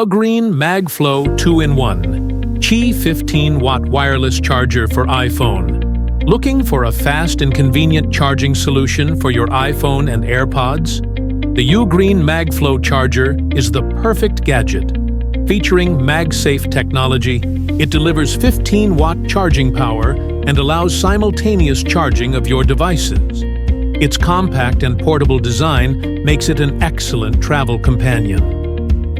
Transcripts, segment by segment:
Green MagFlow 2-in-1 Qi 15-watt wireless charger for iPhone. Looking for a fast and convenient charging solution for your iPhone and AirPods? The Green MagFlow charger is the perfect gadget. Featuring MagSafe technology, it delivers 15-watt charging power and allows simultaneous charging of your devices. Its compact and portable design makes it an excellent travel companion.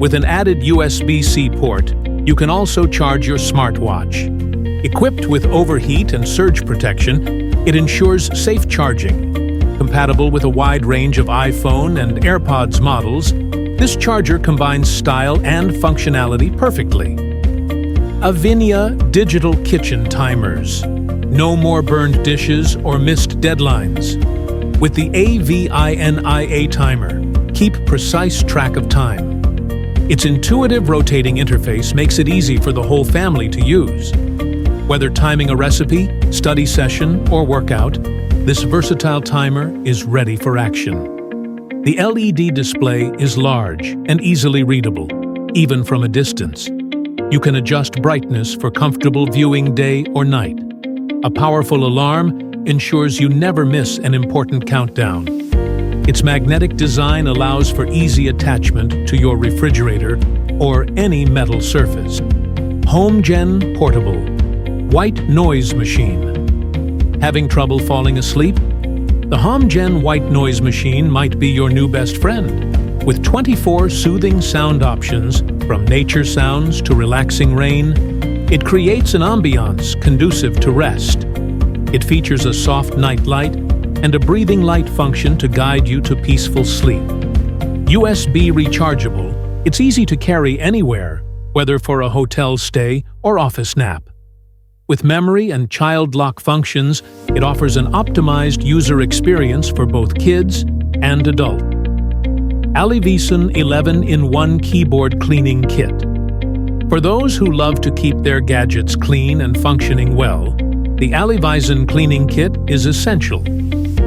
With an added USB-C port, you can also charge your smartwatch. Equipped with overheat and surge protection, it ensures safe charging. Compatible with a wide range of iPhone and AirPods models, this charger combines style and functionality perfectly. Avinia Digital Kitchen Timers. No more burned dishes or missed deadlines. With the AVINIA timer, keep precise track of time. Its intuitive rotating interface makes it easy for the whole family to use. Whether timing a recipe, study session, or workout, this versatile timer is ready for action. The LED display is large and easily readable, even from a distance. You can adjust brightness for comfortable viewing day or night. A powerful alarm ensures you never miss an important countdown. Its magnetic design allows for easy attachment to your refrigerator or any metal surface. HomeGen Portable White Noise Machine. Having trouble falling asleep? The HomeGen White Noise Machine might be your new best friend. With 24 soothing sound options, from nature sounds to relaxing rain, it creates an ambiance conducive to rest. It features a soft night light and a breathing light function to guide you to peaceful sleep. USB rechargeable, it's easy to carry anywhere, whether for a hotel stay or office nap. With memory and child lock functions, it offers an optimized user experience for both kids and adults. Alivison 11-in-1 Keyboard Cleaning Kit. For those who love to keep their gadgets clean and functioning well, the Alivison Cleaning Kit is essential.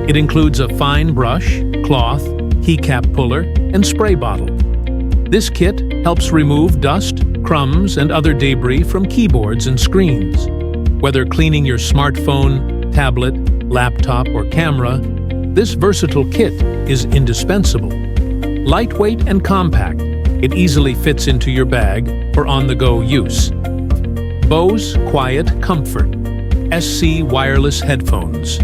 It includes a fine brush, cloth, keycap puller, and spray bottle. This kit helps remove dust, crumbs, and other debris from keyboards and screens. Whether cleaning your smartphone, tablet, laptop, or camera, this versatile kit is indispensable. Lightweight and compact, it easily fits into your bag for on-the-go use. Bose Quiet Comfort SC Wireless Headphones.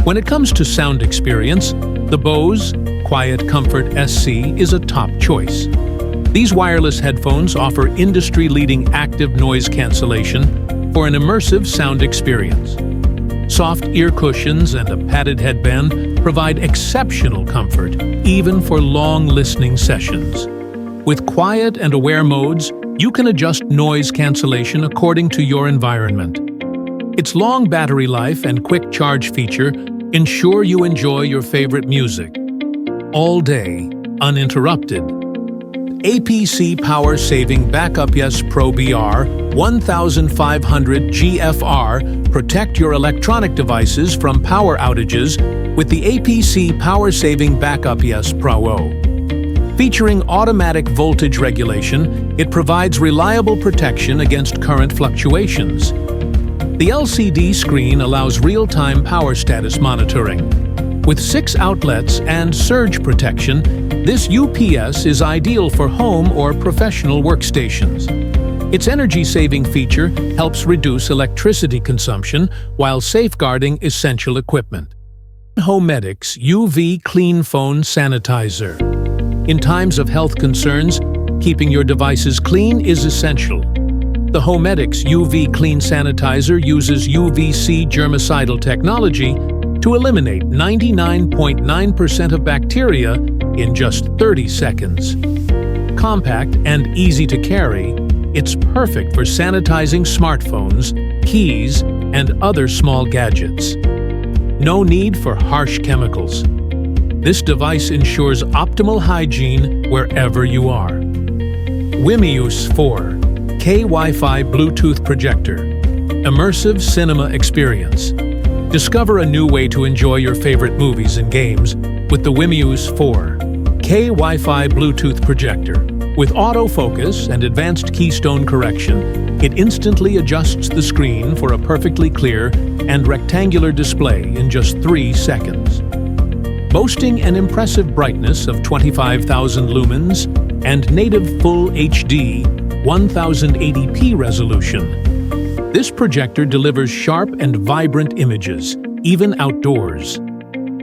When it comes to sound experience, the Bose Quiet Comfort SC is a top choice. These wireless headphones offer industry-leading active noise cancellation for an immersive sound experience. Soft ear cushions and a padded headband provide exceptional comfort, even for long listening sessions. With quiet and aware modes, you can adjust noise cancellation according to your environment. Its long battery life and quick charge feature ensure you enjoy your favorite music all day, uninterrupted. APC Power Saving Back-UPS Pro BR 1500 GFR protect your electronic devices from power outages with the APC Power Saving Back-UPS Pro. Featuring automatic voltage regulation, it provides reliable protection against current fluctuations. The LCD screen allows real-time power status monitoring. With 6 outlets and surge protection, this UPS is ideal for home or professional workstations. Its energy-saving feature helps reduce electricity consumption while safeguarding essential equipment. HoMedics UV-Clean Phone Sanitizer. In times of health concerns, keeping your devices clean is essential. The HoMedics UV-Clean Sanitizer uses UVC germicidal technology to eliminate 99.9% of bacteria in just 30 seconds. Compact and easy to carry, it's perfect for sanitizing smartphones, keys, and other small gadgets. No need for harsh chemicals. This device ensures optimal hygiene wherever you are. WiMiUS 4 K-Wi-Fi Bluetooth Projector Immersive Cinema Experience. Discover a new way to enjoy your favorite movies and games with the WiMiUS 4 K-Wi-Fi Bluetooth Projector. With autofocus and advanced keystone correction, it instantly adjusts the screen for a perfectly clear and rectangular display in just 3 seconds. Boasting an impressive brightness of 25,000 lumens and native Full HD 1080p resolution, this projector delivers sharp and vibrant images, even outdoors.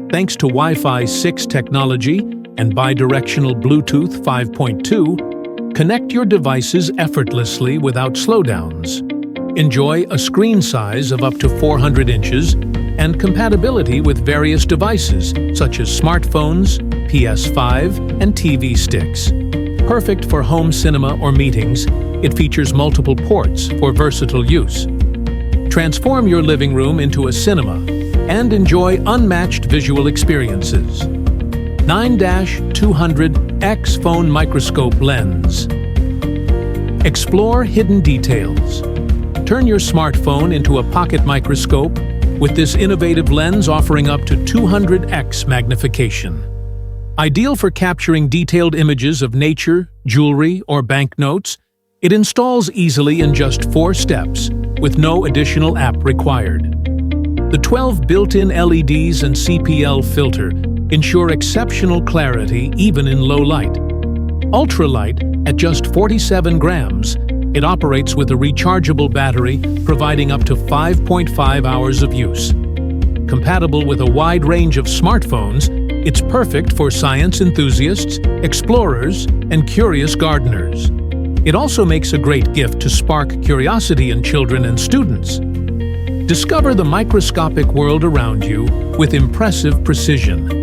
Thanks to Wi-Fi 6 technology and bidirectional Bluetooth 5.2, connect your devices effortlessly without slowdowns. Enjoy a screen size of up to 400 inches and compatibility with various devices such as smartphones, PS5, and TV sticks. Perfect for home cinema or meetings, it features multiple ports for versatile use. Transform your living room into a cinema and enjoy unmatched visual experiences. 9-200x phone microscope lens. Explore hidden details. Turn your smartphone into a pocket microscope with this innovative lens offering up to 200x magnification. Ideal for capturing detailed images of nature, jewelry, or banknotes, it installs easily in just 4 steps with no additional app required. The 12 built-in LEDs and CPL filter ensure exceptional clarity even in low light. Ultralight, at just 47 grams, it operates with a rechargeable battery, providing up to 5.5 hours of use. Compatible with a wide range of smartphones, it's perfect for science enthusiasts, explorers, and curious gardeners. It also makes a great gift to spark curiosity in children and students. Discover the microscopic world around you with impressive precision.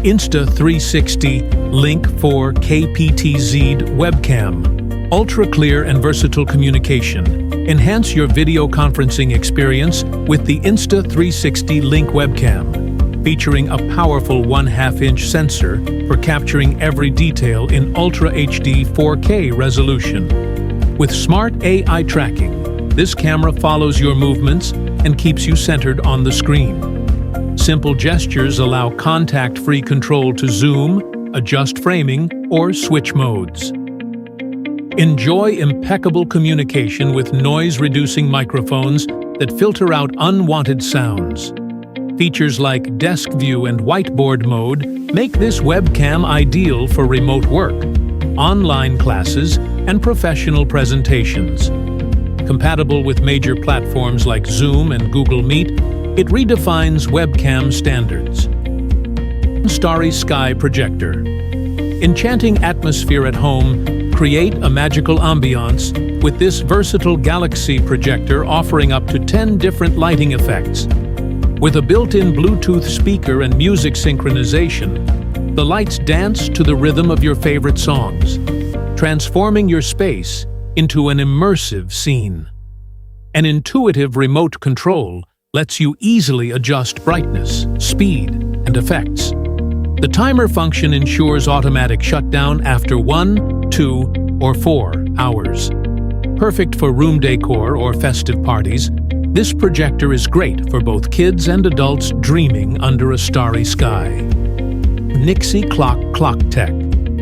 Insta360 Link 4K PTZ webcam. Ultra-clear and versatile communication. Enhance your video conferencing experience with the Insta360 Link webcam, featuring a powerful 1/2-inch sensor for capturing every detail in Ultra HD 4K resolution. With smart AI tracking, this camera follows your movements and keeps you centered on the screen. Simple gestures allow contact-free control to zoom, adjust framing, or switch modes. Enjoy impeccable communication with noise-reducing microphones that filter out unwanted sounds. Features like desk view and whiteboard mode make this webcam ideal for remote work, online classes, and professional presentations. Compatible with major platforms like Zoom and Google Meet, it redefines webcam standards. Starry Sky Projector. Enchanting atmosphere at home, create a magical ambiance with this versatile Galaxy projector offering up to 10 different lighting effects. With a built-in Bluetooth speaker and music synchronization, the lights dance to the rhythm of your favorite songs, transforming your space into an immersive scene. An intuitive remote control lets you easily adjust brightness, speed, and effects. The timer function ensures automatic shutdown after 1, 2, or 4 hours. Perfect for room decor or festive parties, this projector is great for both kids and adults dreaming under a starry sky. Nixie Clock Tech,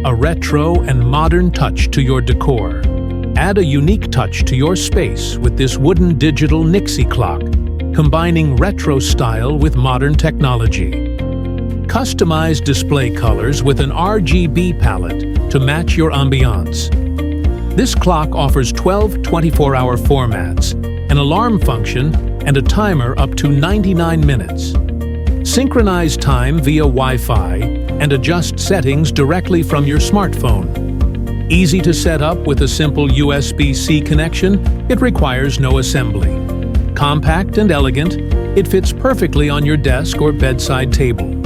a retro and modern touch to your decor. Add a unique touch to your space with this wooden digital Nixie clock, combining retro style with modern technology. Customize display colors with an RGB palette to match your ambiance. This clock offers 12 24-hour formats, an alarm function, and a timer up to 99 minutes. Synchronize time via Wi-Fi and adjust settings directly from your smartphone. Easy to set up with a simple USB-C connection, it requires no assembly. Compact and elegant, it fits perfectly on your desk or bedside table.